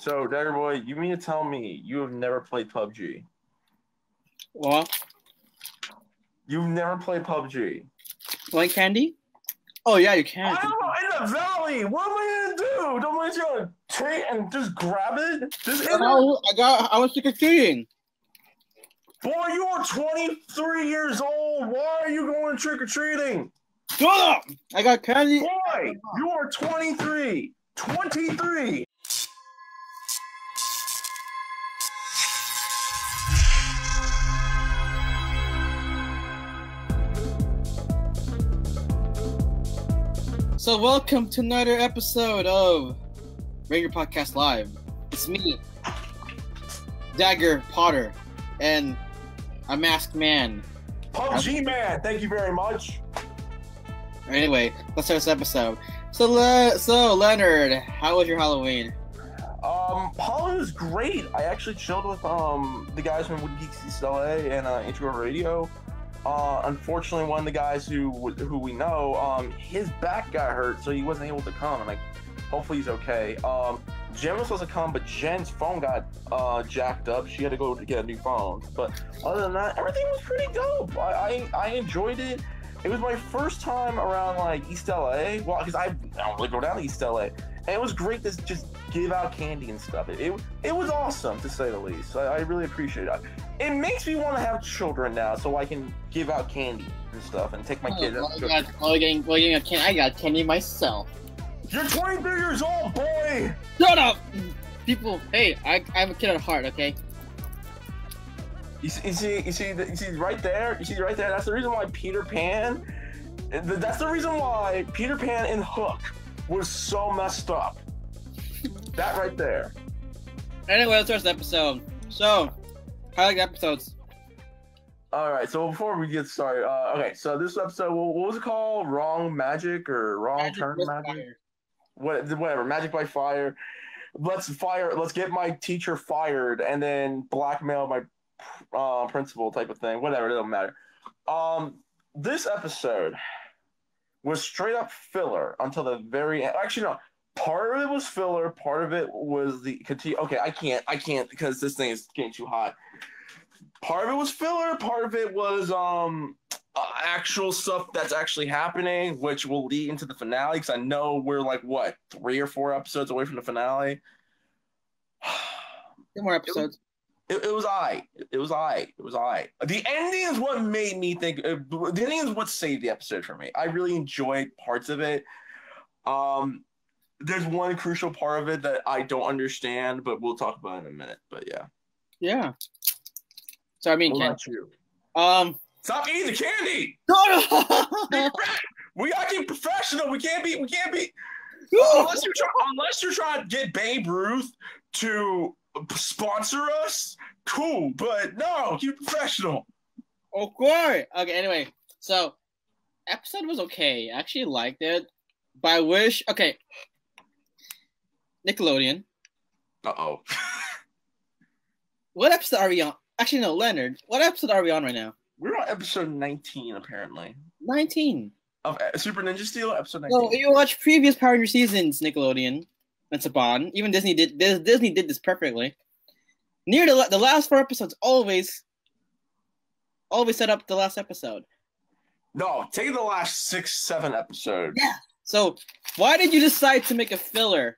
So, Dagger Boy, you mean to tell me you have never played PUBG? What? You've never played PUBG? Like candy? Oh yeah, you can. I don't know, in the valley. What am I gonna do? Don't let you gonna take and just grab it? I was trick or treating. Boy, you are 23 years old. Why are you going trick or treating? Shut up! I got candy. Boy, you are 23. 23. So welcome to another episode of Ranger Podcast Live. It's me, Dagger Potter, and a masked man. PUBG man, thank you very much. Anyway, let's start this episode. So Leonard, how was your Halloween? Halloween was great. I actually chilled with the guys from Wood Geeks East LA and Intro Radio. Unfortunately, one of the guys who we know, his back got hurt, so he wasn't able to come. And hopefully he's okay. Jen was supposed to come, but Jen's phone got jacked up. She had to go to get a new phone. But other than that, everything was pretty dope. I enjoyed it. It was my first time around like East LA. Well, because I don't really go down to East LA, and it was great to just give out candy and stuff. It was awesome, to say the least. I really appreciate it. It makes me want to have children now, so I can give out candy and stuff and take my kids out. I got candy myself. You're 23 years old, boy. Shut up, people. Hey, I'm a kid at heart. Okay. You see right there. You see right there. That's the reason why Peter Pan. That's the reason why Peter Pan and Hook was so messed up. That right there. Anyway, let's start the episode. So, how like the episodes? All right. So before we get started, okay. So this episode, what was it called? Wrong Magic or Wrong Turn Magic? Whatever. Magic by Fire. Let's get my teacher fired and then blackmail my principal type of thing. Whatever. It doesn't matter. This episode was straight up filler until the very end. Actually, no. Part of it was filler. Part of it was the continue. Okay, I can't because this thing is getting too hot. Part of it was filler. Part of it was actual stuff that's actually happening, which will lead into the finale. Because I know we're like 3 or 4 episodes away from the finale. 2 more episodes. It was I. It was I. The ending is what made me think. The ending is what saved the episode for me. I really enjoyed parts of it. There's one crucial part of it that I don't understand, but we'll talk about it in a minute. But yeah. Yeah. So I mean, what about you? Stop eating the candy. We gotta keep professional. We can't be. Unless you're trying to get Babe Ruth to sponsor us, cool. But no, keep professional. Okay. Anyway, so episode was okay. I actually liked it. But I wish. Okay. Nickelodeon. Uh-oh. What episode are we on? Actually, no, Leonard. What episode are we on right now? We're on episode 19, apparently. 19. Of Super Ninja Steel, episode 19. So you watch previous Power Rangers seasons, Nickelodeon and Saban. Even Disney did this perfectly. Near the last 4 episodes, always set up the last episode. No, take the last 6, 7 episodes. Yeah. So why did you decide to make a filler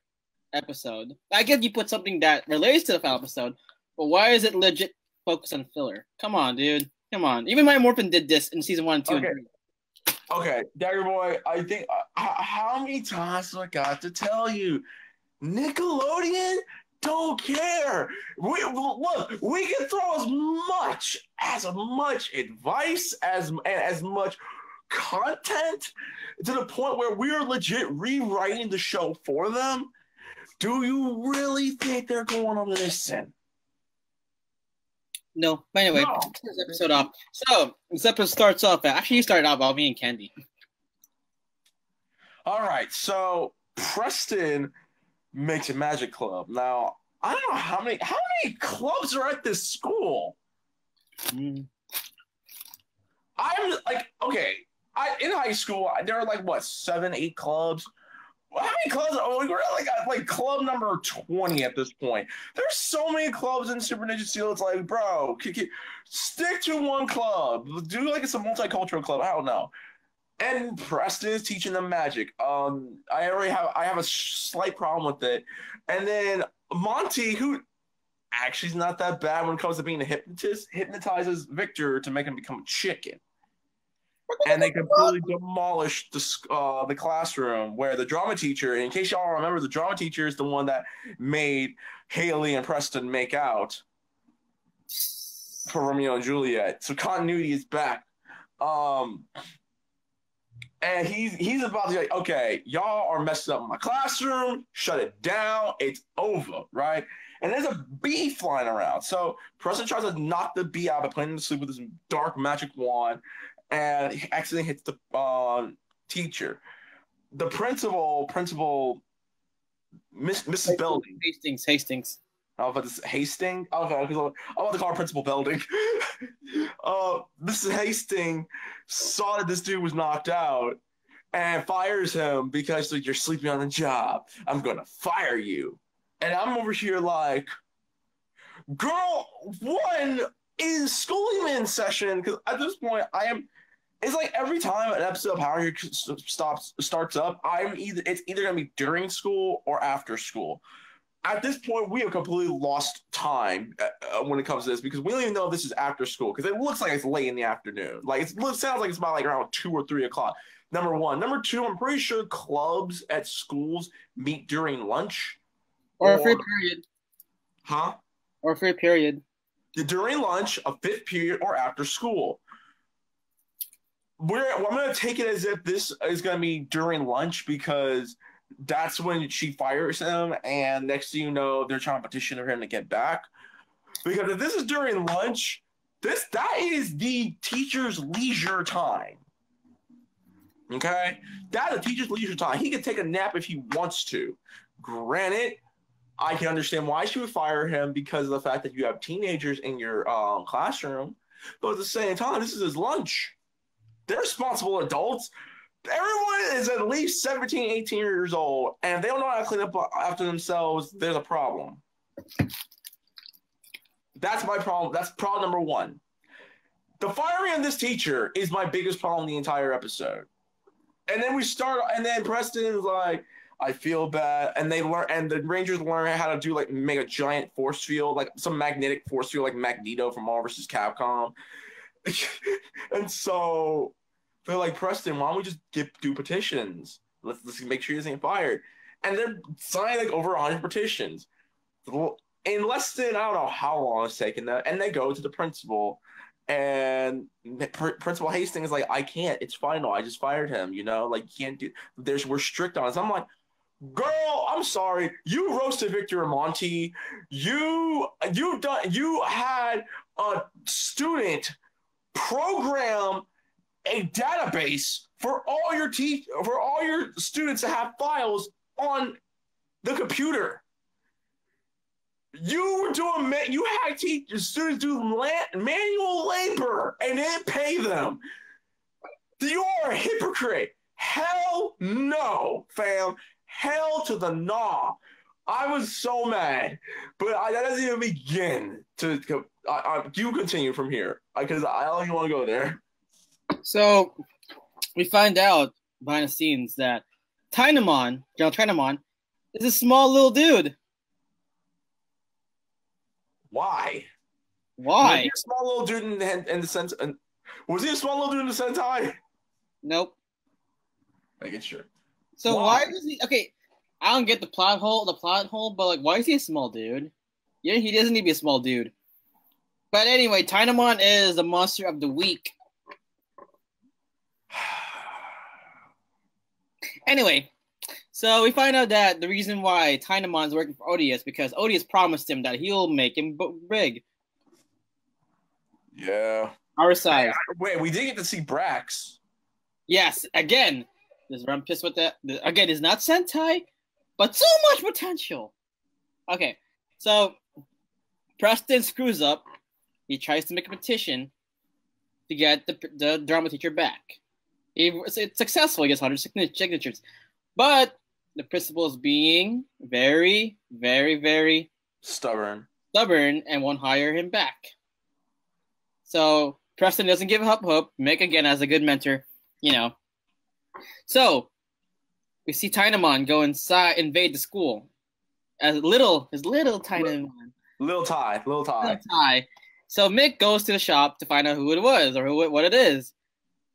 episode? I get you put something that relates to the final episode, but why is it legit focused on filler? Come on, dude. Come on. Even My Morphin did this in season 1, 2, and 3. Okay, Dagger Boy, I think how many times have I got to tell you? Nickelodeon don't care. We can throw as much advice as much content to the point where we are legit rewriting the show for them. Do you really think they're going to listen? No. But anyway, this episode off. So this episode starts off. Actually, you started out about me and Candy. All right. So Preston makes a magic club. Now I don't know how many clubs are at this school. I'm like, okay. In high school, there were 7, 8 clubs. How many clubs? We're like at like club number 20 at this point. There's so many clubs in Super Ninja Steel. It's like, bro, stick to one club. Do like it's a multicultural club. I don't know. And Preston is teaching them magic. I have a slight problem with it. And then Monty, who actually is not that bad when it comes to being a hypnotist, hypnotizes Victor to make him become a chicken. And they completely demolished the classroom where the drama teacher, in case y'all remember, the drama teacher is the one that made Haley and Preston make out for Romeo and Juliet. So continuity is back. And he's about to be like, okay, y'all are messing up my classroom. Shut it down. It's over, right? And there's a bee flying around. So Preston tries to knock the bee out by putting him to sleep with this dark magic wand, and he accidentally hits the teacher. The principal, Mrs. Belding. Hastings. I was about to say Hastings. Okay, I'm about to call her Principal Belding. Mrs. Hastings saw that this dude was knocked out and fires him because like, you're sleeping on the job. I'm gonna fire you. And I'm over here like, girl, one is schooling in session because at this point I am. It's like every time an episode of Power Rangers starts up, it's either gonna be during school or after school. At this point, we have completely lost time when it comes to this because we don't even know if this is after school because it looks like it's late in the afternoon. Like it sounds like it's about like around 2 or 3 o'clock. Number one. Number two, I'm pretty sure clubs at schools meet during lunch. Or a free period. Huh? Or a free period. During lunch, a fifth period, or after school. I'm going to take it as if this is going to be during lunch because that's when she fires him, and next thing you know, they're trying to petition for him to get back. Because if this is during lunch, that is the teacher's leisure time. Okay? That is the teacher's leisure time. He can take a nap if he wants to. Granted, I can understand why she would fire him because of the fact that you have teenagers in your classroom, but at the same time, this is his lunch. They're responsible adults. Everyone is at least 17, 18 years old, and if they don't know how to clean up after themselves, there's a problem. That's my problem. That's problem number one. The firing of this teacher is my biggest problem in the entire episode. And then Preston is like, I feel bad. And the Rangers learn how to do make a giant force field, like some magnetic force field like Magneto from Marvel vs. Capcom. And so they're like, Preston, why don't we just do petitions? Let's make sure he doesn't get fired. And they're signing over 100 petitions. In less than, I don't know how long it's taken that. And they go to the principal. And Principal Hastings is like, I can't. It's final. I just fired him. You can't do. We're strict on it. So I'm like, girl, I'm sorry. You roasted Victor and Monty. You had a student program a database for all your students to have files on the computer. You had students do manual labor and didn't pay them. You are a hypocrite. Hell no, fam. Hell to the no. I was so mad, but that doesn't even begin to. You continue from here because I don't even want to go there. So we find out behind the scenes that Tynamon, General Tynamon, is a small little dude. Why? Was he a small little dude in the sense? Was he a small little dude in the Sentai? Nope. Making sure. So why is he? Okay, I don't get the plot hole, but why is he a small dude? Yeah, he doesn't need to be a small dude. But anyway, Tynamon is the monster of the week. Anyway, so we find out that the reason why Tynamon is working for Odious because Odious promised him that he'll make him big. Yeah. Our size. Wait, we did get to see Brax. Yes, again. This is where I'm pissed with that. Again, it's not Sentai, but so much potential. Okay, so Preston screws up. He tries to make a petition to get the drama teacher back. It's successful. He gets 100 signatures. But the principal is being very, very, very stubborn and won't hire him back. So Preston doesn't give up hope. Mick again as a good mentor, So we see Tynamon go inside, invade the school. His little Tynamon. Little Ty. So Mick goes to the shop to find out who it was or what it is.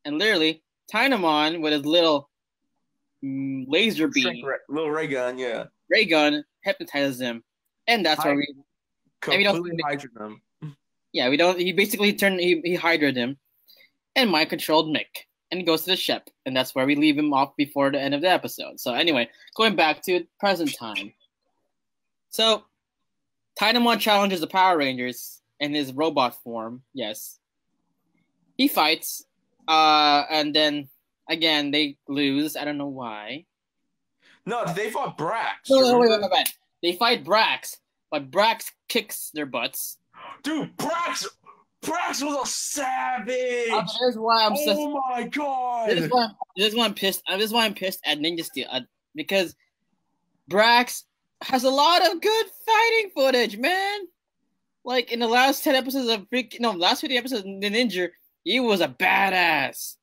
And literally, Tynamon with his little laser beam. Little ray gun, yeah. Ray gun hypnotizes him. And that's where we completely hydrated him. Yeah, we don't. He basically he hydrated him and mind controlled Mick. And he goes to the ship. And that's where we leave him off before the end of the episode. So anyway, going back to present time. So Tynamon challenges the Power Rangers in his robot form. Yes. He fights. And then again they lose. I don't know why. No, they fought Brax. No, wait. They fight Brax, but Brax kicks their butts. Dude, Brax was a savage. That's why I'm so. Oh my god. This is why I'm pissed. This is why I'm pissed at Ninja Steel because Brax has a lot of good fighting footage, man. Like in the last 10 episodes of last 50 episodes of Ninja, he was a badass.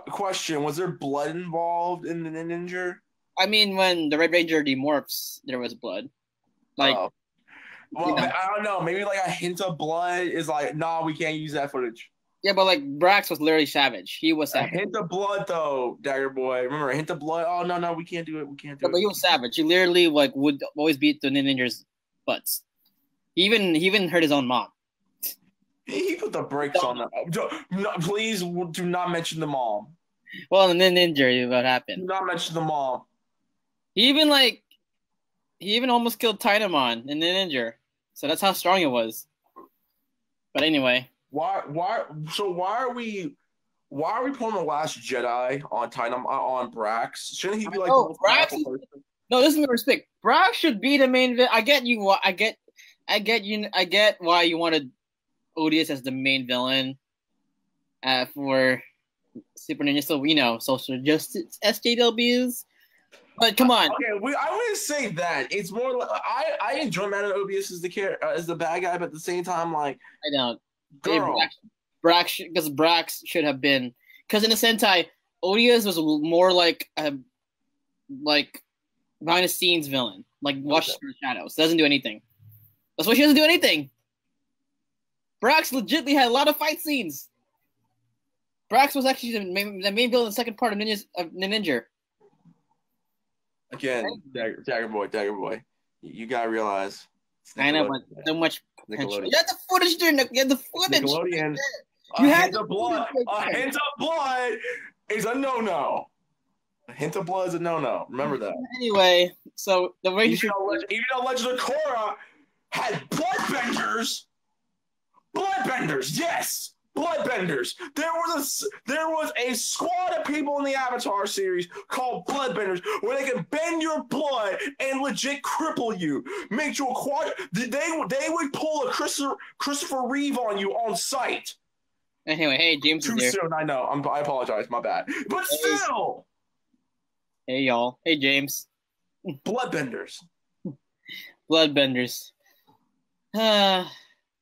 Question: was there blood involved in the Ninja? I mean, when the Red Ranger demorphs, there was blood. Like, well, I don't know. Maybe like a hint of blood is like, nah, we can't use that footage. Yeah, but like Brax was literally savage. He was savage. A hint of blood, though, Dagger Boy. Remember, a hint of blood. Oh no, we can't do it. We can't do it. But he was savage. He literally like would always beat the Ninja's butts. He even hurt his own mom. He put the brakes on that. No, please do not mention the mom. Well, and then Ninja, what happened? Do not mention the mom. He even almost killed Tynamon in the Ninja. So that's how strong it was. But anyway. Why are we pulling the Last Jedi on on Brax? Shouldn't he be like Brax? No, this is my respect. Brax should be the main. I get you. I get why you wanted Odious as the main villain for Super Ninja. So social justice SJWs. But come on. Okay, I wouldn't say that. It's more like I enjoy Madden Odious as the bad guy, but at the same time, like I don't. Brax should have been, because in the Sentai, Odious was more like behind the scenes villain, like watches from the shadows. Doesn't do anything. That's why she doesn't do anything. Brax legitimately had a lot of fight scenes. Brax was actually the main villain in the second part of Ninja. Again, Dagger Boy, you gotta realize. I know, but so much potential. You had the footage there, Nick. You had the footage. Nickelodeon. A hint of blood is a no-no. A hint of blood is a no-no. Remember that. Anyway, so the way even though Legend of Korra had bloodbenders, yes, bloodbenders. There was a squad of people in the Avatar series called Bloodbenders where they can bend your blood and legit cripple you, make you a they would pull a Christopher Reeve on you on sight. Anyway, hey, James Too is here. soon, I know. I apologize. My bad. But still. Hey, y'all. Hey, James. Bloodbenders. But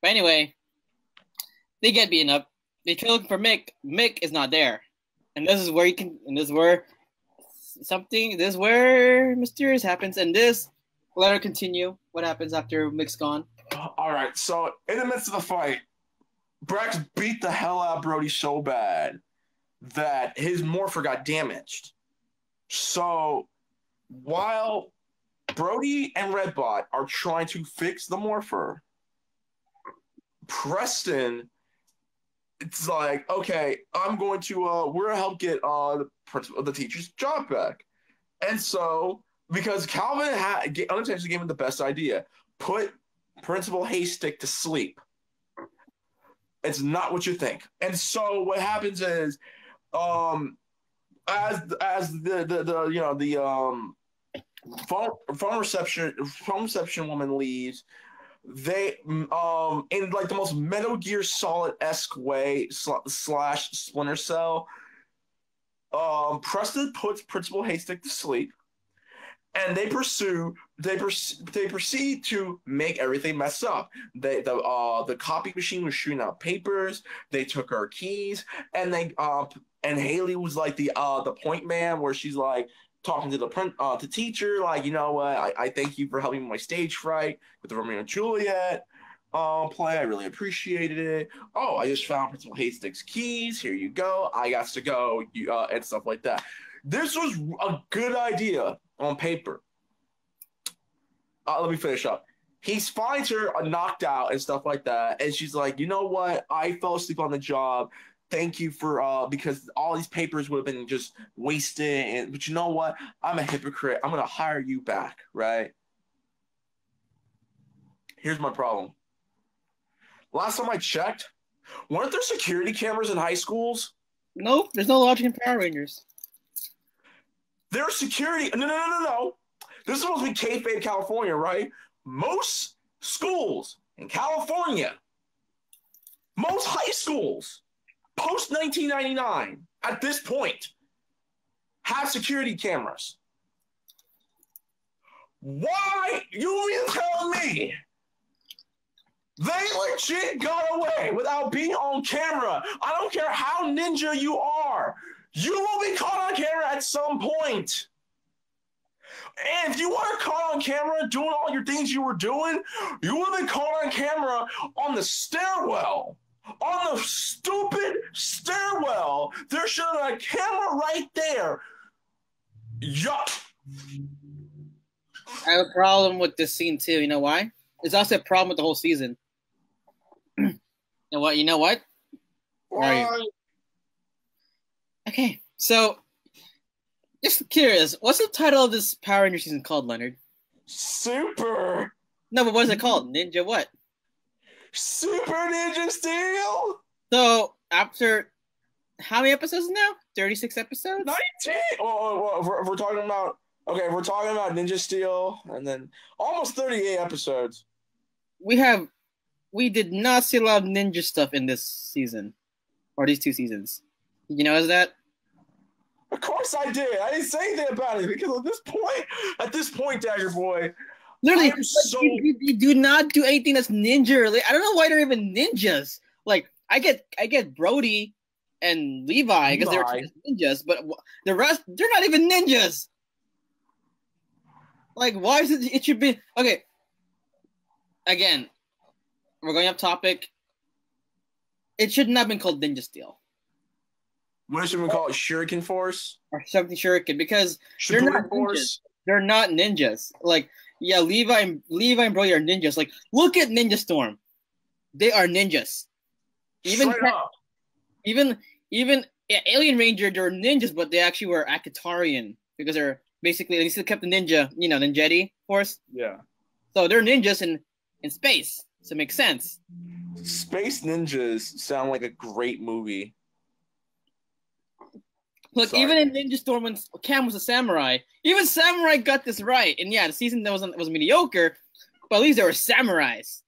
anyway, they get beaten up. They try looking for Mick. Mick is not there. And this is where mysterious happens. And let her continue. What happens after Mick's gone? All right. So in the midst of the fight, Brax beat the hell out of Brody so bad that his morpher got damaged. So while Brody and Redbot are trying to fix the morpher, Preston, it's like, okay, I'm going to we're gonna help get the teacher's job back. And so because Calvin unintentionally gave him the best idea, put Principal Haystick to sleep. It's not what you think. And so what happens is, as the phone reception woman leaves, they in like the most Metal Gear Solid-esque way / Splinter Cell, Preston puts Principal Haystack to sleep, and they proceed to make everything mess up. The copy machine was shooting out papers. They took our keys, and and Haley was like the point man, where she's like talking to the teacher, like, you know what, I thank you for helping with my stage fright with the Romeo and Juliet play. I really appreciated it. Oh, I just found Principal Haystack's keys. Here you go. I got to go, and stuff like that. This was a good idea on paper. Let me finish up. He finds her knocked out and stuff like that, and she's like, you know what? I fell asleep on the job. Thank you for because all these papers would have been just wasted. But you know what? I'm a hypocrite. I'm gonna hire you back, right? Here's my problem. Last time I checked, weren't there security cameras in high schools? Nope, there's no logic in Power Rangers. There's security. No. This is supposed to be kayfabe California, right? Most schools in California, most high schools, post 1999, at this point, have security cameras. Why? You mean to tell me they legit got away without being on camera? I don't care how ninja you are. You will be caught on camera at some point. And if you were caught on camera doing all your things you were doing, you would have been caught on camera on the stairwell. On the stupid stairwell. There should have been a camera right there. Yup. I have a problem with this scene too. You know why? It's also a problem with the whole season. You know what? Where are you? Okay, so just curious, what's the title of this Power Ranger season called, Leonard? Super. No, but what is it called? Ninja what? Super Ninja Steel. So after how many episodes now? 36 episodes? 19. If we're talking about Ninja Steel, and then almost 38 episodes. We did not see a lot of ninja stuff in this season, or these two seasons. Did you notice that? Of course I did. I didn't say anything about it because at this point, Dagger Boy, literally, you do not do anything that's ninja related. I don't know why they're even ninjas. Like, I get Brody and Levi because they're ninjas, but the rest, they're not even ninjas. Like, why is it should be okay? Again, we're going off topic. It should not have been called Ninja Steel. What should we call it? Shuriken Force? Or something Shuriken, because they're not ninjas. They're not ninjas. Like, yeah, Levi and Brody are ninjas. Like, look at Ninja Storm. They are ninjas. Even Alien Ranger, they're ninjas, but they actually were Akatarian because they're basically, they still kept the ninja, Ninjetti Force. Yeah. So they're ninjas in space. So it makes sense. Space Ninjas sound like a great movie. Look, even in Ninja Storm, when Cam was a samurai, even samurai got this right. And yeah, the season that was mediocre, but at least they were samurais.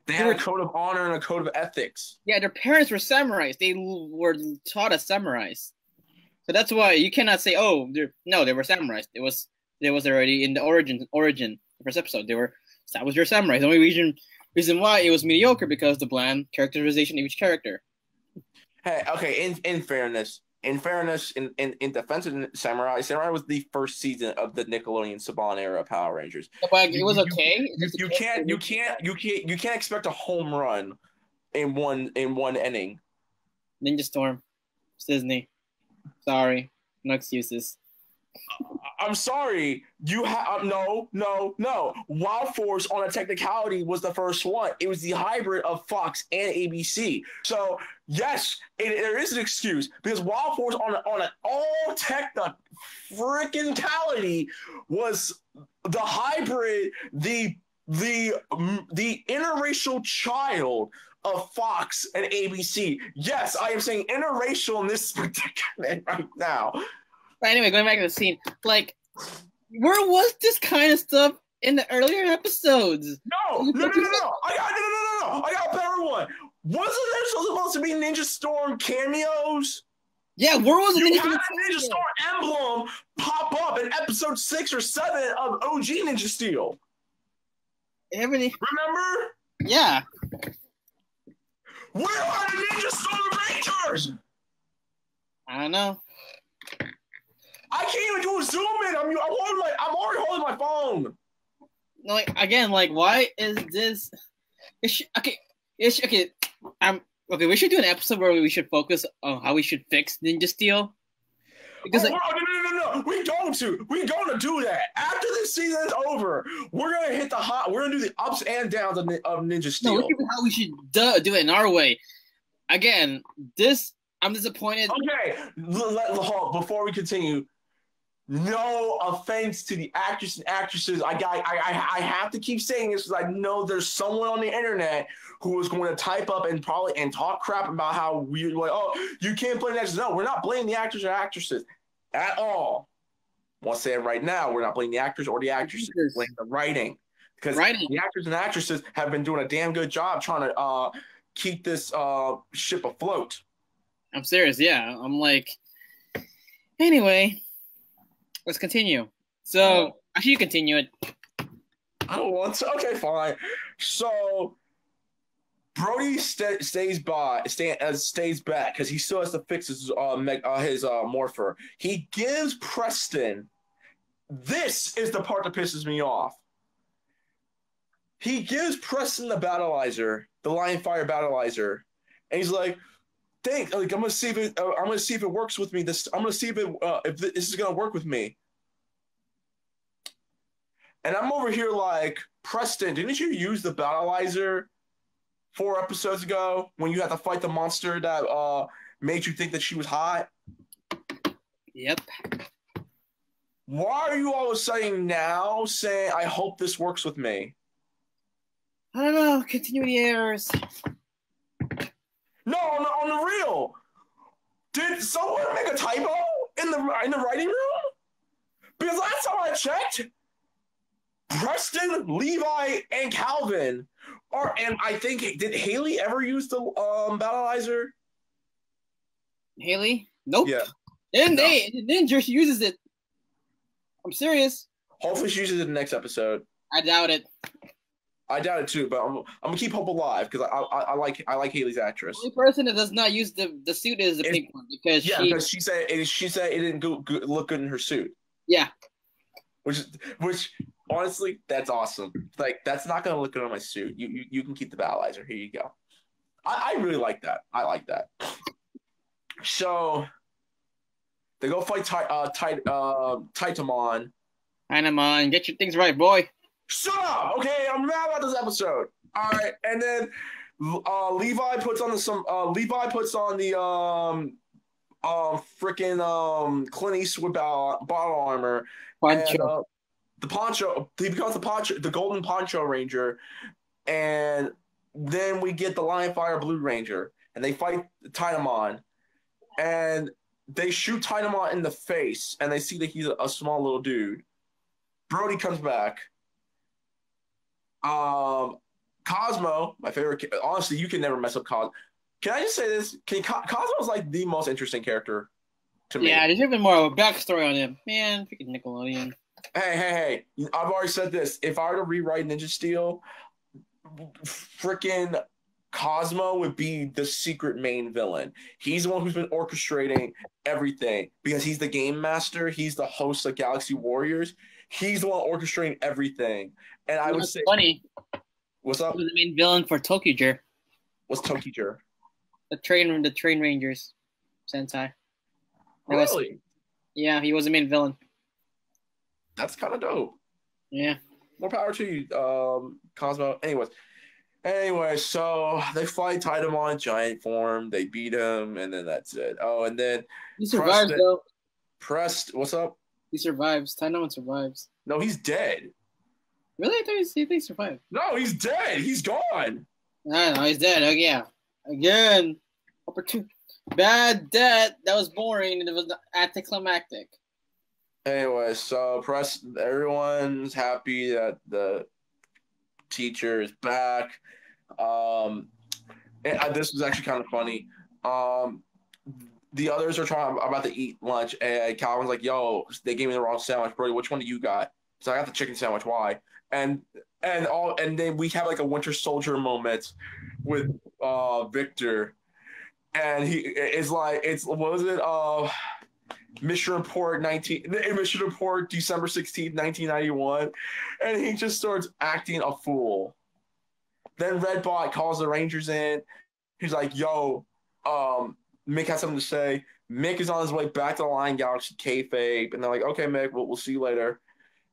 They had a code of honor and a code of ethics. Yeah, their parents were samurais. They were taught as samurais. So that's why you cannot say, oh, they were samurais. It was already in the origin of the first episode. They were established as samurais. The only reason why it was mediocre because the bland characterization of each character. Hey, okay, in fairness, in defense of Samurai was the first season of the Nickelodeon Saban era Power Rangers. But it was okay. You can't expect a home run in one inning. Ninja Storm, it's Disney. Sorry, no excuses. I'm sorry. You have no. Wild Force on a technicality was the first one. It was the hybrid of Fox and ABC. So yes, there is an excuse because Wild Force on an all technicality was the hybrid, the interracial child of Fox and ABC. Yes, I am saying interracial in this predicament right now. But anyway, going back to the scene, like, where was this kind of stuff in the earlier episodes? No. I got a better one. Wasn't there supposed to be Ninja Storm cameos? Yeah, where was the You Ninja had Steel? a Ninja Star emblem pop up in episode 6 or 7 of OG Ninja Steel. Remember? Yeah. Where are the Ninja Star Rangers? I don't know. I can't even do a zoom in. I'm already holding my phone. No, like again, like why is this? Okay. We should do an episode where we should focus on how we should fix Ninja Steel. Because no. We're going to do that after this season is over. We're gonna hit we're gonna do the ups and downs of Ninja Steel. No, look at how we should do it in our way. Again, I'm disappointed. Okay, before we continue, no offense to the actors and actresses. I have to keep saying this because I know there's someone on the internet who is going to type up and talk crap about how weird, like, oh, you can't blame the actors. No, we're not blaming the actors or actresses at all. I want to say it right now. We're not blaming the actors or the actresses. We're blaming the writing. Because the actors and actresses have been doing a damn good job trying to keep this ship afloat. I'm serious, yeah. I'm like, anyway, let's continue. So, actually, you continue it. I don't want to. Okay, fine. So, Brody stays back because he still has to fix his morpher. He gives Preston. This is the part that pisses me off. He gives Preston the battleizer, the Lionfire battleizer, and he's like, "Thank, like I'm gonna see if it works with me. I'm gonna see if this is gonna work with me." And I'm over here like, Preston, didn't you use the battleizer 4 episodes ago when you had to fight the monster that made you think that she was hot? Yep. Why are you all of a sudden now saying, I hope this works with me? I don't know. Continuity errors. No, on the real. Did someone make a typo in the writing room? Because last time I checked, Preston, Levi, and Calvin and I think, did Haley ever use the battleizer? Haley? Nope. Yeah. And Ninja, she uses it. I'm serious. Hopefully she uses it in the next episode. I doubt it. I doubt it too, but I'm gonna keep hope alive because I like Haley's actress. The only person that does not use the suit is the pink one because she said it didn't look good in her suit. Yeah. Which honestly, that's awesome. Like, that's not gonna look good on my suit. You can keep the battleizer. Here you go. I really like that. I like that. So they go fight Titamon. Titamon, get your things right, boy. Shut up! Okay, I'm mad about this episode. All right, and then Levi puts on the freaking Clint Eastwood bottle armor. Poncho. And, the poncho. He becomes the golden poncho ranger, and then we get the Lionfire Blue Ranger, and they fight Titamon, and they shoot Titamon in the face, and they see that he's a small little dude. Brody comes back. Cosmo, my favorite. Honestly, you can never mess up Cosmo. Can I just say this? Cosmo's like the most interesting character to me. Yeah, there's even more of a backstory on him. Man, freaking Nickelodeon. Hey! I've already said this. If I were to rewrite Ninja Steel, freaking Cosmo would be the secret main villain. He's the one who's been orchestrating everything because he's the game master. He's the host of Galaxy Warriors. He's the one orchestrating everything. And I would say, funny. What's up? He was the main villain for Tokyo. What's Tokyo? The train Rangers, Sentai. Really? Yeah, he was the main villain. That's kind of dope. Yeah. More power to you, Cosmo. Anyway, so they fight Titamon in giant form. They beat him, and then that's it. Oh, and then he survives though. What's up? He survives. Titamon survives. No, he's dead. Really? I thought he survived. No, he's dead. He's gone. I know he's dead. Oh yeah. Again. Bad death. That was boring and it was anticlimactic. Anyway, so everyone's happy that the teacher is back. This was actually kind of funny. the others are about to eat lunch, and Calvin's like, "Yo, they gave me the wrong sandwich, Brody. Which one do you got?" So I got the chicken sandwich. Why? And then we have like a Winter Soldier moment with Victor, and he is like, it's what was it? Mission Report December 16th, 1991, and he just starts acting a fool. Then Redbot calls the Rangers in. He's like, "Yo, Mick has something to say." Mick is on his way back to the Lion Galaxy kayfabe, and they're like, "Okay, Mick, we'll see you later."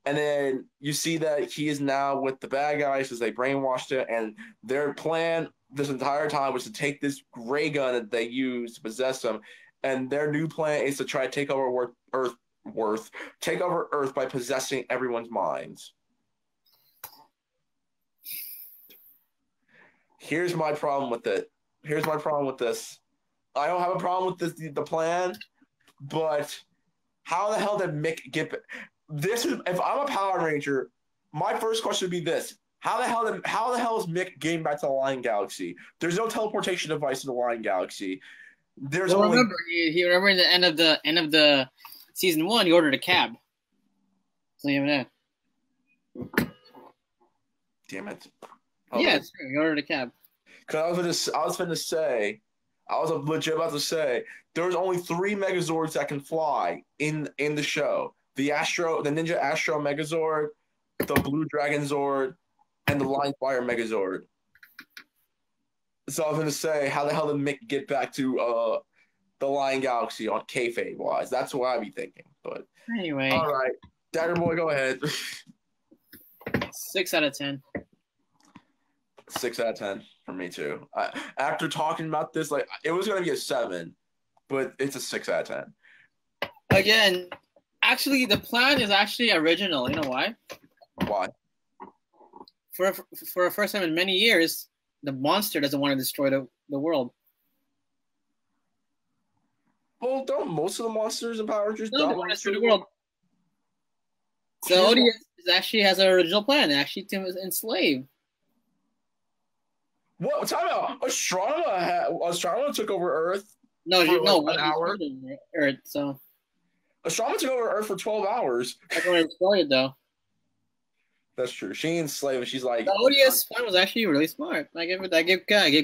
And then you see that he is now with the bad guys because they brainwashed it, and their plan this entire time was to take this ray gun that they used to possess him, and their new plan is to try to take over Earth by possessing everyone's minds. Here's my problem with it. Here's my problem with this. I don't have a problem with the plan, but how the hell did Mick get this? If I'm a Power Ranger, my first question would be this: how the hell is Mick getting back to the Lion Galaxy? There's no teleportation device in the Lion Galaxy. There's only... remember in the end of the season 1, he ordered a cab. So you have that. Damn it! Yeah, it's true. He ordered a cab. Because I was legit about to say there's only 3 Megazords that can fly in the show: the Ninja Astro Megazord, the Blue Dragon Zord, and the Line Fire Megazord. So I was going to say, how the hell did Mick get back to the Lion Galaxy on kayfabe wise? That's what I'd be thinking. But anyway, all right, Dagger Boy, go ahead. 6 out of 10. 6 out of 10 for me too. After talking about this, like, it was going to be a 7, but it's a 6 out of 10. Again, actually, the plan is actually original. You know why? Why? For the first time in many years, the monster doesn't want to destroy the world. Well, don't most of the monsters in Power Rangers don't want to destroy the world? So ODS actually has an original plan, actually to enslave. What? Time out. Astronomer took over Earth. No, an hour. Earth. So Astronomer took over Earth for 12 hours. That's when I destroyed it, though. That's true. She enslaved, and she's like, the ODS plan was actually really smart. I give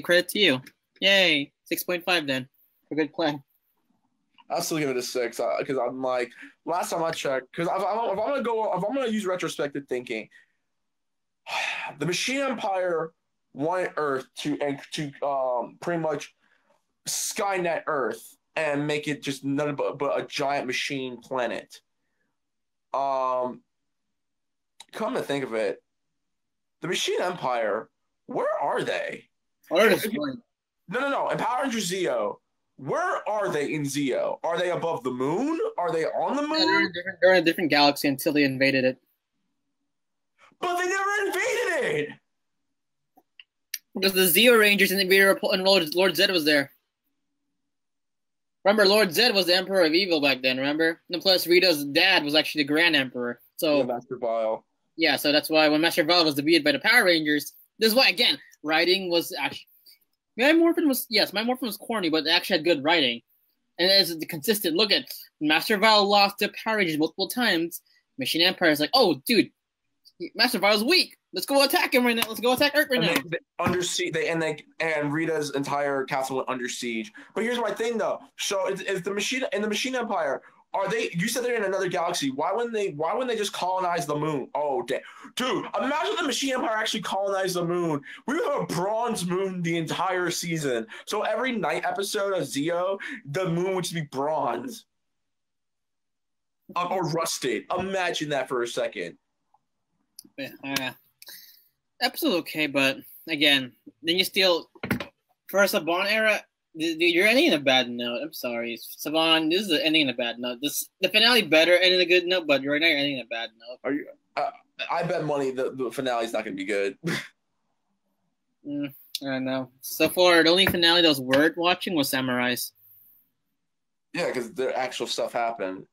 credit to you. Yay, 6.5 then. A good plan. I'll still give it a 6 because I'm like, last time I checked, because if I'm gonna use retrospective thinking, the Machine Empire wanted Earth to pretty much Skynet Earth and make it just nothing but a giant machine planet. Come to think of it, the Machine Empire, where are they? No. In Power Rangers Zeo, where are they in Zeo? Are they above the moon? Are they on the moon? They're in a different galaxy until they invaded it. But they never invaded it! Because the Zeo Rangers invaded and Lord Zed was there. Remember, Lord Zed was the Emperor of Evil back then, remember? And plus, Rita's dad was actually the Grand Emperor. So, Master Vile. Yeah, so that's why when Master Vile was defeated by the Power Rangers, this is why, again, writing was actually... My Morphin was corny, but it actually had good writing. And as the consistent look at Master Vile lost to Power Rangers multiple times, Machine Empire is like, oh, dude, Master Vile's weak. Let's go attack him right now. Let's go attack Earth right now. Under siege, and Rita's entire castle went under siege. But here's my thing, though. So, is the Machine Empire... Are they? You said they're in another galaxy. Why wouldn't they just colonize the moon? Oh, damn. Dude, imagine the Machine Empire actually colonized the moon. We would have a bronze moon the entire season. So every night episode of Zeo, the moon would just be bronze. Or rusted. Imagine that for a second. Episode okay, but again, then you still... For a Saban era... Dude, you're ending in a bad note. I'm sorry, Saban. This is ending in a bad note. The finale better ending in a good note, but right now you're ending in a bad note. Are you? I bet money the finale's not going to be good. I don't know. So far, the only finale that was worth watching was Samurai's. Yeah, because the actual stuff happened.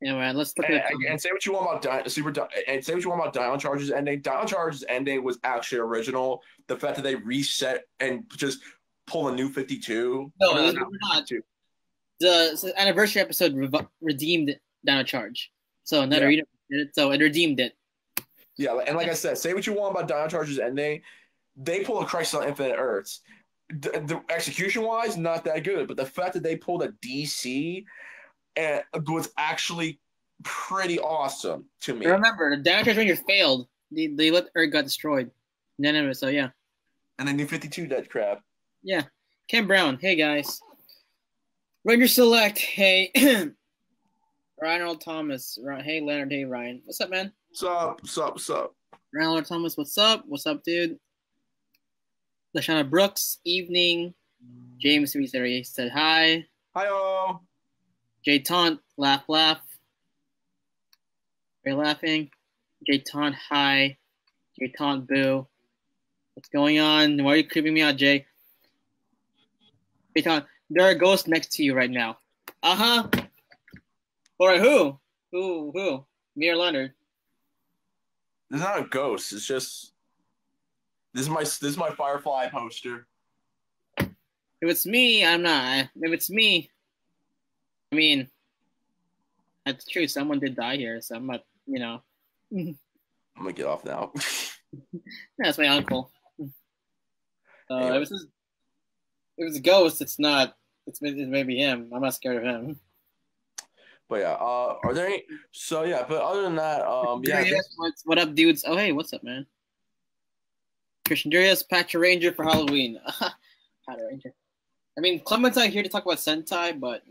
Yeah, man. Let's look at it. And say what you want about say what you want about Dino Charge's ending. Dino Charge's ending was actually original. The fact that they reset and just pull a new 52. No, it was not. the anniversary episode redeemed Dino Charge. So another did it, so it redeemed it. Yeah, and like I said, say what you want about Dino Charge's ending, they pull a Crisis on Infinite Earths. The execution-wise, not that good, but the fact that they pulled a DC and was actually pretty awesome to me. Remember, the Dino Charge Ranger failed. They let Earth got destroyed. So yeah. And then New 52 dead crap. Yeah. Ken Brown, hey guys. Ranger Select, hey. Ryan Thomas, hey Leonard, hey Ryan. What's up, man? What's up? Ryan Thomas, what's up? What's up, dude? Lashana Brooks, evening. James said hi. Hi-oh. Jay Taunt, laugh. Are you laughing? Jay Taunt, hi. Jay Taunt, boo. What's going on? Why are you creeping me out, Jay? Jay Taunt, there are ghosts next to you right now. Uh-huh. All right, who? Who? Me or Leonard? There's not a ghost. It's just this is my Firefly poster. If it's me, I'm not. If it's me, I mean, that's true. Someone did die here, so I'm not. I'm gonna get off now. That's my uncle. Anyway. If it's a ghost, it's not. It's maybe him. I'm not scared of him. But yeah, are there any? So yeah, but other than that, yeah. What up, dudes? Oh hey, what's up, man? Christian Darius, Patch Ranger for Halloween. Patch Ranger. I mean, Clement's not here to talk about Sentai, but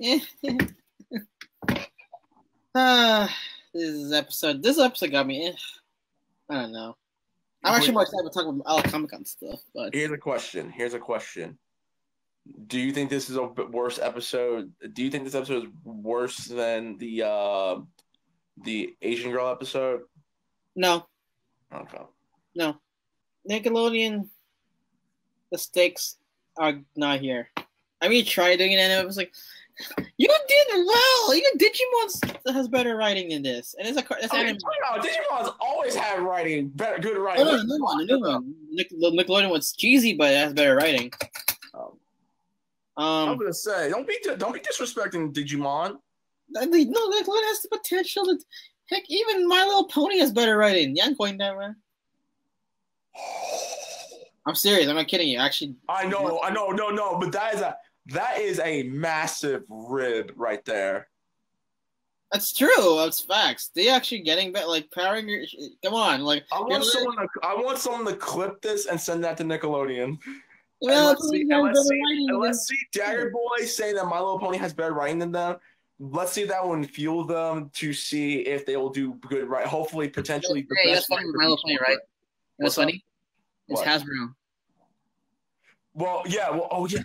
this episode got me. I don't know. I'm actually more excited to talk about all Comic-Con stuff. But here's a question. Do you think this is a worse episode? Do you think this episode is worse than the Asian Girl episode? No. Okay. No. Nickelodeon, the stakes are not here. I mean, try doing it, and it was like, you did well. Even Digimon has better writing than this, and it's anime. Digimon's always had writing, good writing. Oh, no, the new one. Nickelodeon was cheesy, but it has better writing. I'm gonna say, don't be disrespecting Digimon. No, Nickelodeon has the potential to. Heck, even My Little Pony has better writing. Yeah, I'm going down, man. I'm serious. I'm not kidding you. Actually, I know. No, but that is a massive rib right there. That's true. That's facts. They actually getting better. Like Power Rangers. Come on, like I want someone to clip this and send that to Nickelodeon. Well, let's see Dagger Boy saying that My Little Pony has better writing than them. Let's see if that one fuel them to see if they will do good right. Hopefully, potentially. Hey, that's funny with My Little Pony, right? What's funny? It's Hasbro. Well, yeah. Oh, yeah.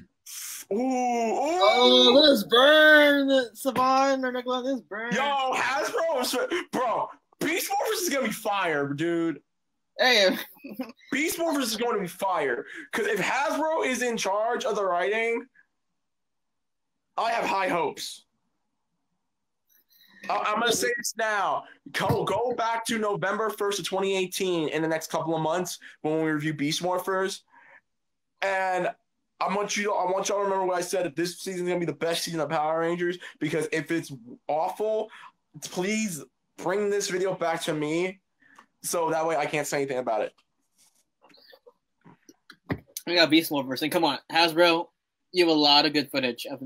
Ooh. This burn, Savon or Nickelodeon. This burn. Yo, Hasbro, bro. Beast Morphers is gonna be fire, dude. Hey, Beast Morphers is going to be fire because if Hasbro is in charge of the writing, I have high hopes. I'm going to say this now. Go back to November 1st of 2018 in the next couple of months when we review Beast Morphers. And I want y'all to remember what I said, that this season is going to be the best season of Power Rangers, because if it's awful, please bring this video back to me so that way I can't say anything about it. We got Beast Morphers. And come on, Hasbro, you have a lot of good footage of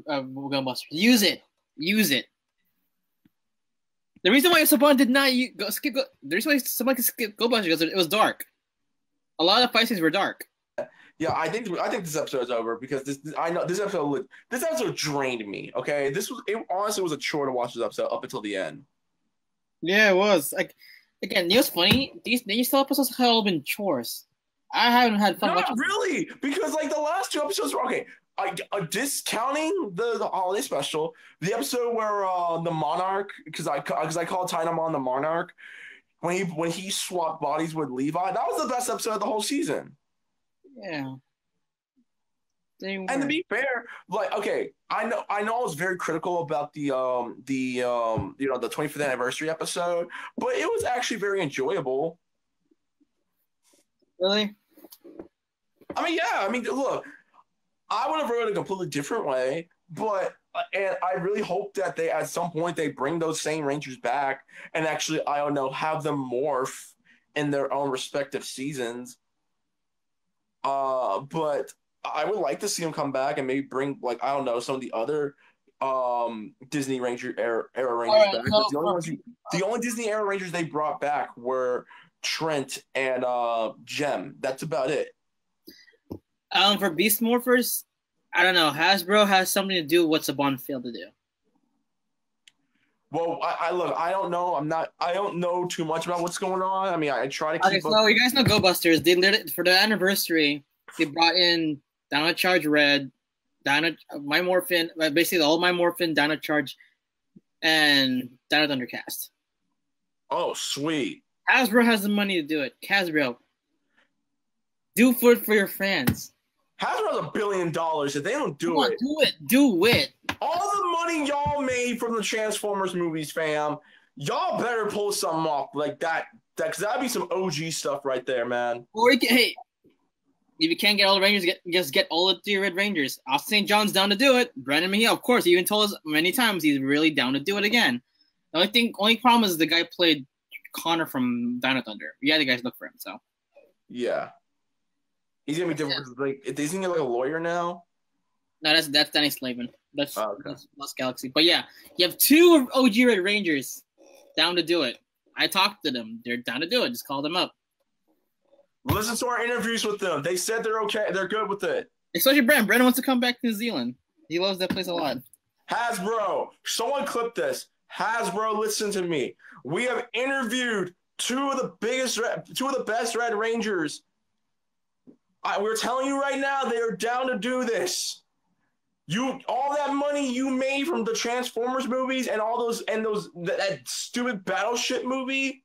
Gunbusters. Use it. The reason why someone did not skip Gunbusters because it was dark. A lot of fight scenes were dark. Yeah, I think this episode is over because this episode drained me. Okay, honestly was a chore to watch this episode up until the end. Yeah, it was. Like, again, you know what's funny? These episodes have all been chores. I haven't had fun watching. Not really, because like the last two episodes were okay. Discounting the holiday special, the episode where the Monarch, because I call Dynamon the Monarch, when he swapped bodies with Levi, that was the best episode of the whole season. Yeah. And to be fair, like, okay, I know I was very critical about the 25th anniversary episode, but it was actually very enjoyable. Really? I mean, yeah. I mean, look, I would have wrote it a completely different way, And I really hope that they at some point they bring those same Rangers back and actually, I don't know, have them morph in their own respective seasons. But I would like to see them come back and maybe bring, like, I don't know, some of the other Disney Ranger era Rangers back. So the only Disney era Rangers they brought back were Trent and Gem. That's about it. For Beast Morphers, I don't know. Hasbro has something to do with what Saban failed to do. Well, I look. I don't know. I don't know too much about what's going on. I mean, I try to keep. Okay, so you guys know Go Busters. They literally, for the anniversary, they brought in Dino Charge Red, My Morphin, basically all My Morphin, Dino Charge, and Dino Thundercast. Oh, sweet. Hasbro has the money to do it. Hasbro, do it for your fans. Hasbro has $1 billion. If they don't do it, do it. All the money y'all made from the Transformers movies, fam, y'all better pull something off like that. Because that'd be some OG stuff right there, man. Or hey, if you can't get all the Rangers, just get all of the Red Rangers. Austin St. John's down to do it. Brandon Mejia, of course, he even told us many times he's really down to do it again. The only problem is the guy played Connor from Dino Thunder. Yeah, the guys look for him. So yeah, he's gonna be different. Yeah. Like, isn't he like a lawyer now? No, that's Danny Slavin. That's Lost Galaxy. But yeah, you have 2 OG Red Rangers down to do it. I talked to them. They're down to do it. Just call them up. Listen to our interviews with them. They said they're okay. They're good with it. Especially Brandon. Brandon wants to come back to New Zealand. He loves that place a lot. Hasbro, someone clip this. Hasbro, listen to me. We have interviewed 2 of the best Red Rangers. We're telling you right now, they are down to do this. All that money you made from the Transformers movies and that stupid Battleship movie.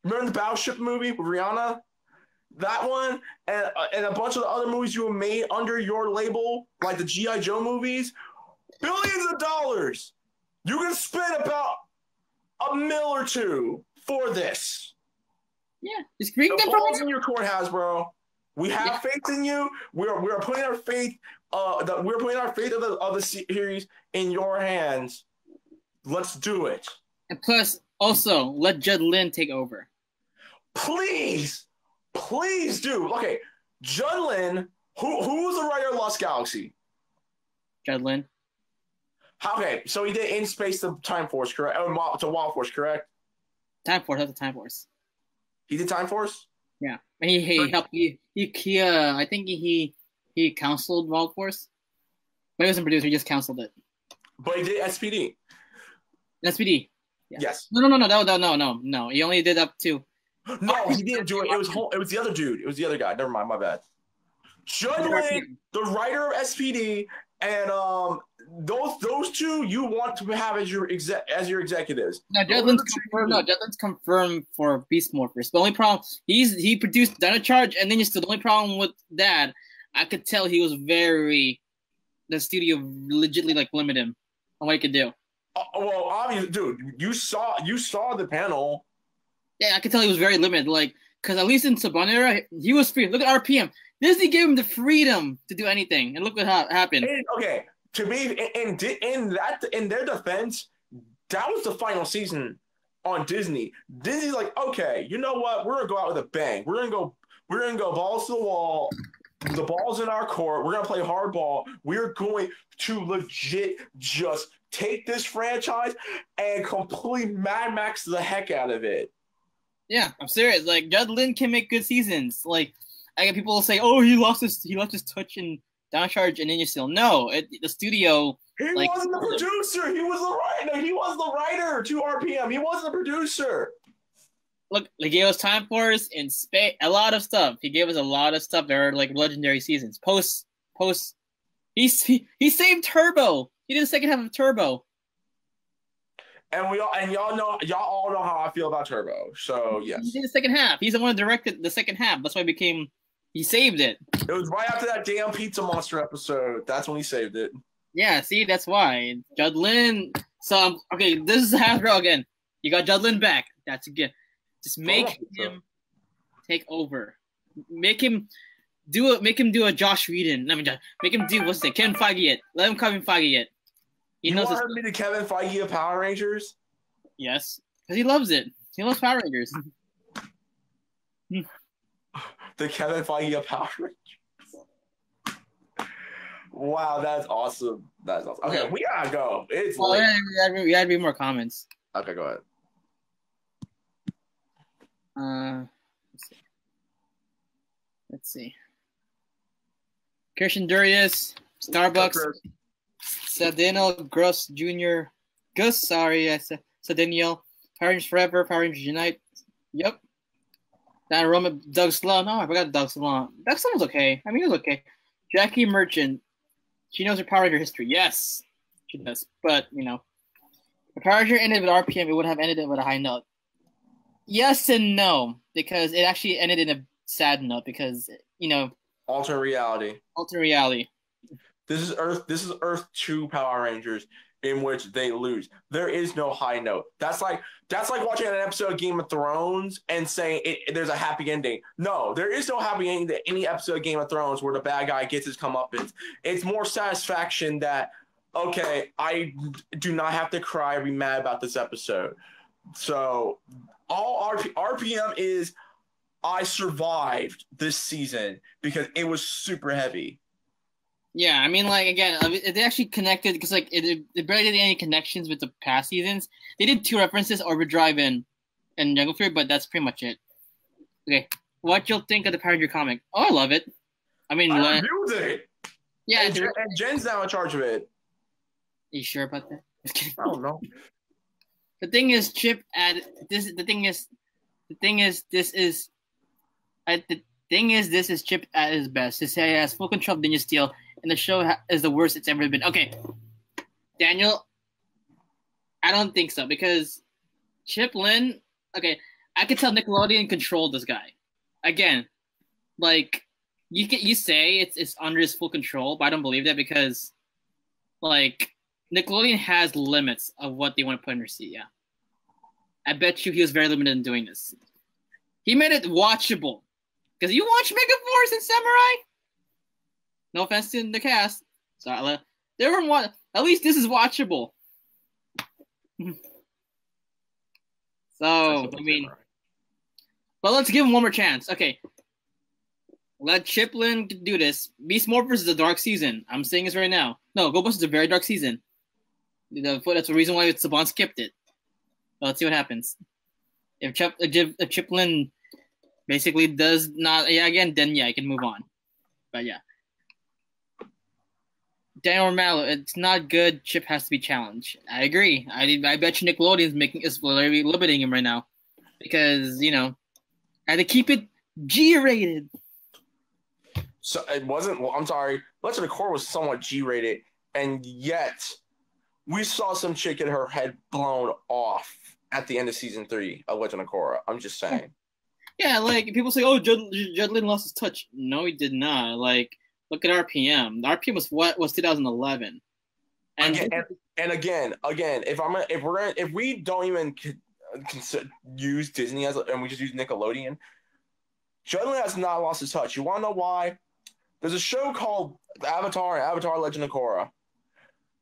Remember the Battleship movie with Rihanna? That one and a bunch of the other movies you made under your label, like the G.I. Joe movies, billions of dollars. You can spend about $1 million or $2 million for this. Yeah, just bring the ball's in your court, Hasbro. We have faith in you. We're putting our faith. We're putting our faith of the series in your hands. Let's do it. And plus, also let Judd Lin take over. Please do. Okay, Judd Lin. Who was the writer of Lost Galaxy? Judd Lin. Okay, so he did In Space to Time Force, correct? To Wild Force, correct? Time Force. That's the Time Force. He did Time Force. Yeah, and he helped. I think he counseled Wild Force, but he wasn't producer. He just counseled it. But he did SPD. SPD. Yeah. Yes. No. He only did up to. No, he didn't do it. It was the other dude. It was the other guy. Never mind. My bad. Judd Lin, the writer of SPD, and those 2 you want to have as your executives. No, Judd Lin's confirmed. No, Judd Lin's confirmed for Beast Morphers. The only problem he produced Dino Charge, and then the only problem with that, I could tell he was the studio legitimately like limited him on what he could do. Well, obviously, dude, you saw the panel. Yeah, I could tell he was very limited. Like, because at least in Saban era, he was free. Look at RPM. Disney gave him the freedom to do anything, and look what happened. Okay, to me, in their defense, that was the final season on Disney. Disney's like, okay, you know what? We're gonna go out with a bang. We're gonna go balls to the wall. The ball's in our court. We're gonna play hardball. We're going to legit just take this franchise and completely Mad Max the heck out of it. Yeah, I'm serious. Like, Judd Lin can make good seasons. Like, I get people say, "Oh, he lost his touch in Down Charge and Ninja Steel." No, the studio. He wasn't the producer. He was the writer. He was the writer to RPM. He wasn't the producer. Look, he gave us Time Force in space, a lot of stuff. He gave us a lot of stuff that are like legendary seasons. Post. He saved Turbo. He did the second half of Turbo. And y'all all know how I feel about Turbo. So yes, he did the second half. He's the one who directed the second half. That's why he saved it. It was right after that damn Pizza Monster episode. That's when he saved it. Yeah, see, that's why Judd Lin. So okay, this is Hasbro again. You got Judd Lin back. That's again. Just make him take over. Make him Make him do a Josh Whedon. Make him do what's it? Kevin Feige it. Let him Kevin Feige it. You want him to be the Kevin Feige of Power Rangers? Yes, because he loves it. He loves Power Rangers. The Kevin Feige of Power Rangers. Wow, that's awesome. That's awesome. Okay, we gotta go. It's late. We gotta read more comments. Okay, go ahead. Let's see. Christian Durius, Starbucks, Sadino Gross Jr., Gus, sorry, I said Sadiniel, Power Rangers Forever, Power Rangers Unite. Yep. That Roman, Doug Sloan. No, I forgot Doug Sloan. Doug Sloan was okay. I mean, he was okay. Jackie Merchant. She knows her Power Ranger history. Yes, she does. But, the Power Ranger ended with RPM. It would have ended it with a high note. Yes and no, because it actually ended in a sad note because, alternate reality. Alternate reality. This is Earth 2 Power Rangers in which they lose. There is no high note. That's like watching an episode of Game of Thrones and saying there's a happy ending. No, there is no happy ending to any episode of Game of Thrones where the bad guy gets his comeuppance. It's more satisfaction that, okay, I do not have to cry or be mad about this episode. So all RPM is I survived this season because it was super heavy. Yeah, I mean, again, they actually connected because, it barely did any connections with the past seasons. They did 2 references, Overdrive and Jungle Fury, but that's pretty much it. Okay, what you'll think of the Power Ranger comic? Oh, I love it. I mean, I reviewed it. Yeah, and Jen's now in charge of it. Are you sure about that? I don't know. The thing is, Chip added this. The thing is, this is Chip at his best. His hair has full control of Ninja Steel, and the show is the worst it's ever been. Okay, Daniel, I don't think so because Chip Lynn. Okay, I could tell Nickelodeon controlled this guy. Again, you say it's under his full control, but I don't believe that because Nickelodeon has limits of what they want to put in their seat. Yeah, I bet you he was very limited in doing this. He made it watchable. Because you watch Megaforce and Samurai? No offense to the cast. Sorry, at least this is watchable. So, I mean... But let's give him one more chance. Okay. Let Chiplin do this. Beast Morphers is a dark season. I'm saying this right now. No, Go Bus is a very dark season. That's the reason why Saban skipped it. So let's see what happens. If Chiplin... basically does not, then I can move on. But yeah. Daniel Romano, it's not good. Chip has to be challenged. I agree. I bet you Nickelodeon's is limiting him right now. Because, I had to keep it G-rated. So it wasn't, I'm sorry, Legend of Korra was somewhat G-rated, and yet we saw some chick get her head blown off at the end of season 3 of Legend of Korra. I'm just saying. Yeah, people say, "Oh, Judd Lynn lost his touch." No, he did not. Look at RPM. The RPM was 2011. And again, if we don't even use Disney and we just use Nickelodeon, Judd Lynn has not lost his touch. You want to know why? There's a show called Avatar and Avatar: Legend of Korra.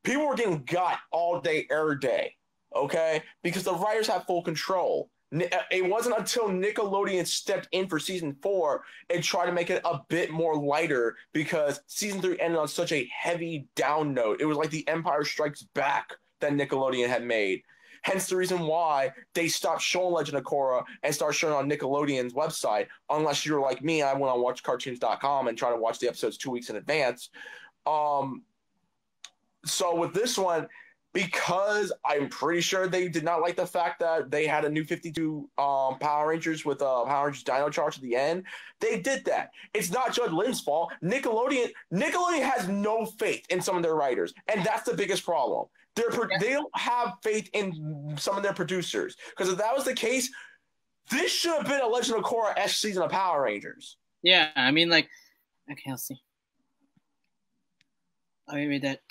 People were getting got all day, every day. Okay, because the writers have full control. It wasn't until Nickelodeon stepped in for season 4 and tried to make it a bit more lighter because season 3 ended on such a heavy down note. It was like the Empire Strikes Back that Nickelodeon had made. Hence the reason why they stopped showing Legend of Korra and started showing on Nickelodeon's website, unless you're like me, I went on watchcartoons.com and try to watch the episodes 2 weeks in advance. So with this one, because I'm pretty sure they did not like the fact that they had a new 52 Power Rangers with Power Rangers Dino Charge at the end. They did that. It's not Judd Lynn's fault. Nickelodeon has no faith in some of their writers, and that's the biggest problem. They don't have faith in some of their producers, because if that was the case, this should have been a Legend of Korra-esque season of Power Rangers. Yeah, I mean, okay, let's see. Let me read that.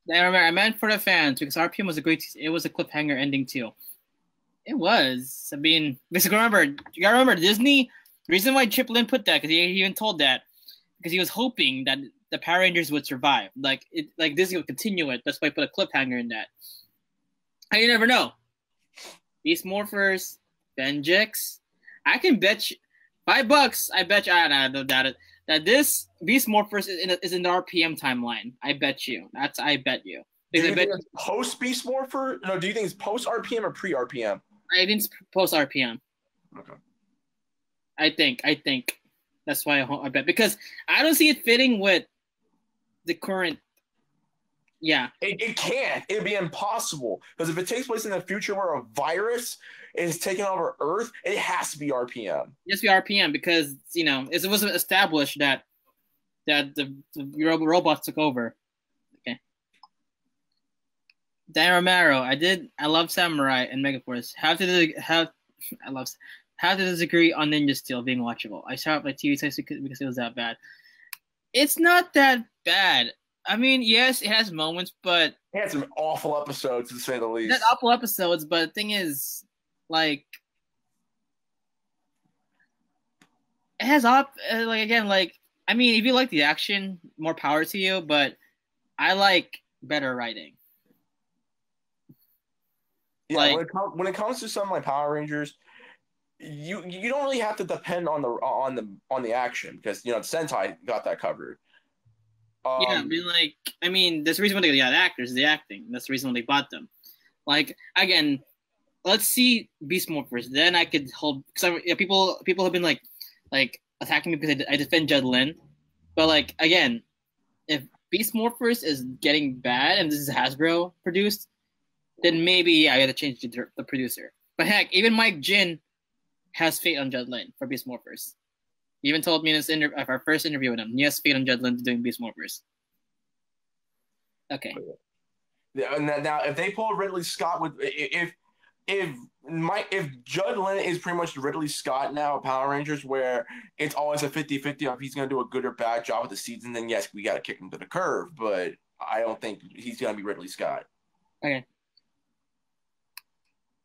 I remember I meant for the fans because RPM was it was a cliffhanger ending too. It was. I mean, because you gotta remember Disney Reason why Chip Lin put that, because he even told that, because he was hoping that the Power Rangers would survive. Like Disney would continue it. That's why I put a cliffhanger in that. And you never know. Beast Morphers, Benjix. I can bet you $5. I bet you. I don't doubt it. That this Beast Morphers is in the RPM timeline. I bet you. I bet you. Do you think it's post Beast Morpher? No. Do you think it's post RPM or pre RPM? I think it's post RPM. Okay. I think that's why I bet, because I don't see it fitting with the current. Yeah, it can't. It'd be impossible, because if it takes place in the future where a virus is taking over Earth, it has to be RPM. It has to be RPM, because it wasn't established that the robots took over. Okay. Dan Romero, I love Samurai and Megaforce. Have to disagree on Ninja Steel being watchable. I saw it by TV because it was that bad. It's not that bad. I mean, yes, it has moments, but it had some awful episodes, to say the least. Not awful episodes, but the thing is, like, it has I mean, if you like the action, more power to you, but I like better writing. Yeah, when it comes to some like Power Rangers, you don't really have to depend on the action, because Sentai got that covered. Yeah, I mean, there's a reason why they got actors, the acting. That's the reason why they bought them. Like, again, let's see Beast Morphers. Then I could hold, because people have been like attacking me because I defend Judd Lin. But like, again, if Beast Morphers is getting bad and this is Hasbro produced, then maybe I got to change the producer. But heck, even Mike Jin has faith on Judd Lin for Beast Morphers. He even told me in our first interview with him, he has faith on Judd Lin doing Beast Morphers. Okay. Now, if they pull Ridley Scott with if Judd Lin is pretty much Ridley Scott now, Power Rangers, where it's always a 50-50 if he's going to do a good or bad job with the season, then yes, we got to kick him to the curb. But I don't think he's going to be Ridley Scott. Okay.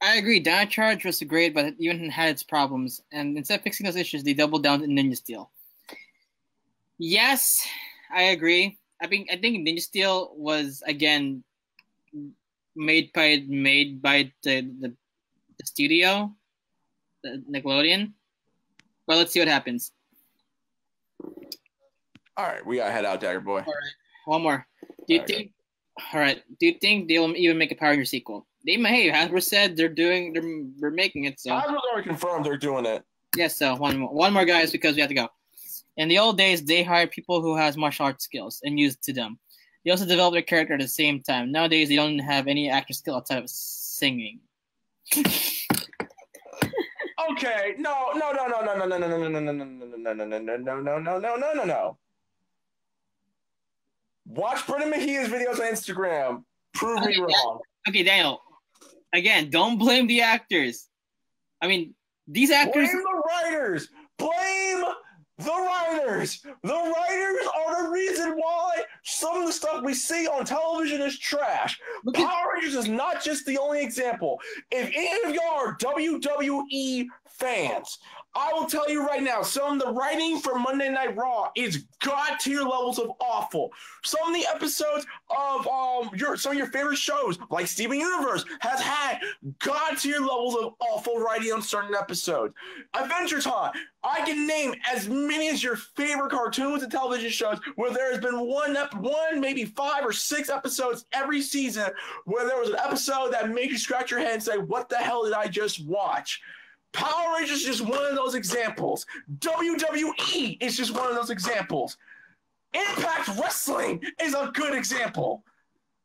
I agree. Dino Charge was great, but it even had its problems. And instead of fixing those issues, they doubled down in Ninja Steel. Yes, I agree. I think Ninja Steel was, again, made by the studio, the Nickelodeon. But let's see what happens. All right, we got to head out, Dagger Boy. All right, one more. Do you think they'll even make a Power Ranger sequel? They may. Hasbro said they're making it. So Hasbro's already confirmed they're doing it. Yes. So one more, guys, because we have to go. In the old days, they hired people who has martial arts skills and used to them. They also developed their character at the same time. Nowadays, they don't have any actor skill outside of singing. Okay. No. Watch Brendan Mejia's videos on Instagram. Prove me wrong. Okay, Daniel. Again, don't blame the actors. I mean, these actors. Blame the writers. Blame the writers. The writers are the reason why some of the stuff we see on television is trash. Power Rangers is not just the only example. If any of y'all are WWE fans, I will tell you right now, some of the writing for Monday Night Raw is god-tier levels of awful. Some of the episodes of some of your favorite shows, like Steven Universe, has had god-tier levels of awful writing on certain episodes. Adventure Time, I can name as many as your favorite cartoons and television shows where there has been one, maybe 5 or 6 episodes every season where there was an episode that made you scratch your head and say, what the hell did I just watch? Power Rangers is just one of those examples. WWE is just one of those examples. Impact Wrestling is a good example.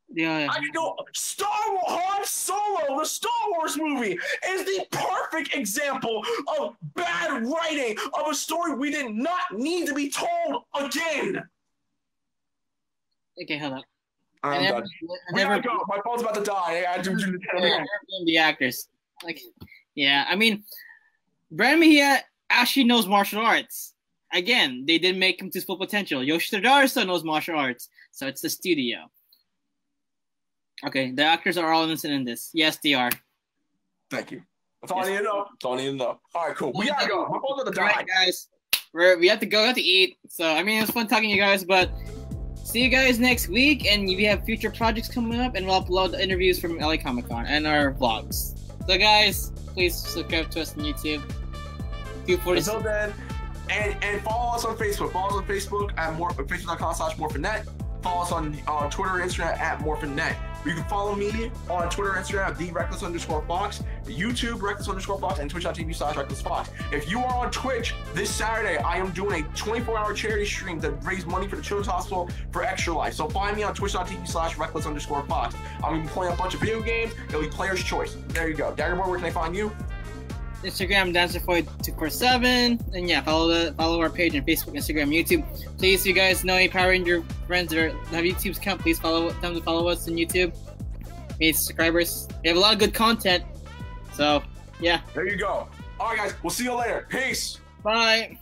Yeah. I can go Star Wars, Han Solo, the Star Wars movie is the perfect example of bad writing of a story we did not need to be told again. Okay, hold up. I'm done. We gotta go. My phone's about to die. I do the actors. Like, yeah, I mean, Brandon Mejia actually knows martial arts. Again, they didn't make him to his full potential. Yoshida also knows martial arts, so it's the studio. Okay, the actors are all innocent in this. Yes, they are. Thank you. That's all I need to know. That's all I need to know. All right, cool. We gotta go. My phone's gonna die. All right, guys. We have to go. We have to eat. So, I mean, it was fun talking to you guys, but see you guys next week. And we have future projects coming up, and we'll upload the interviews from LA Comic Con and our vlogs. So, guys, please subscribe to us on YouTube. Until then, and follow us on Facebook. Follow us on Facebook at facebook.com/morphinnet. Follow us on Twitter and Instagram at morphinnet. You can follow me on Twitter and Instagram at @TheReckless_Fox, YouTube Reckless_Fox, and Twitch.tv/RecklessFox. If you are on Twitch this Saturday, I am doing a 24-hour charity stream to raise money for the Children's Hospital for Extra Life. So find me on Twitch.tv/Reckless_Fox. I'm gonna be playing a bunch of video games. It'll be player's choice. There you go. Daggerboy, where can I find you? Instagram, DancerFoy247, and yeah, follow our page on Facebook, Instagram, YouTube. Please, if you guys know any Power Ranger friends that have YouTube's account, please tell them to follow us on YouTube. We need subscribers. We have a lot of good content, so yeah. There you go. All right, guys, we'll see you later. Peace. Bye.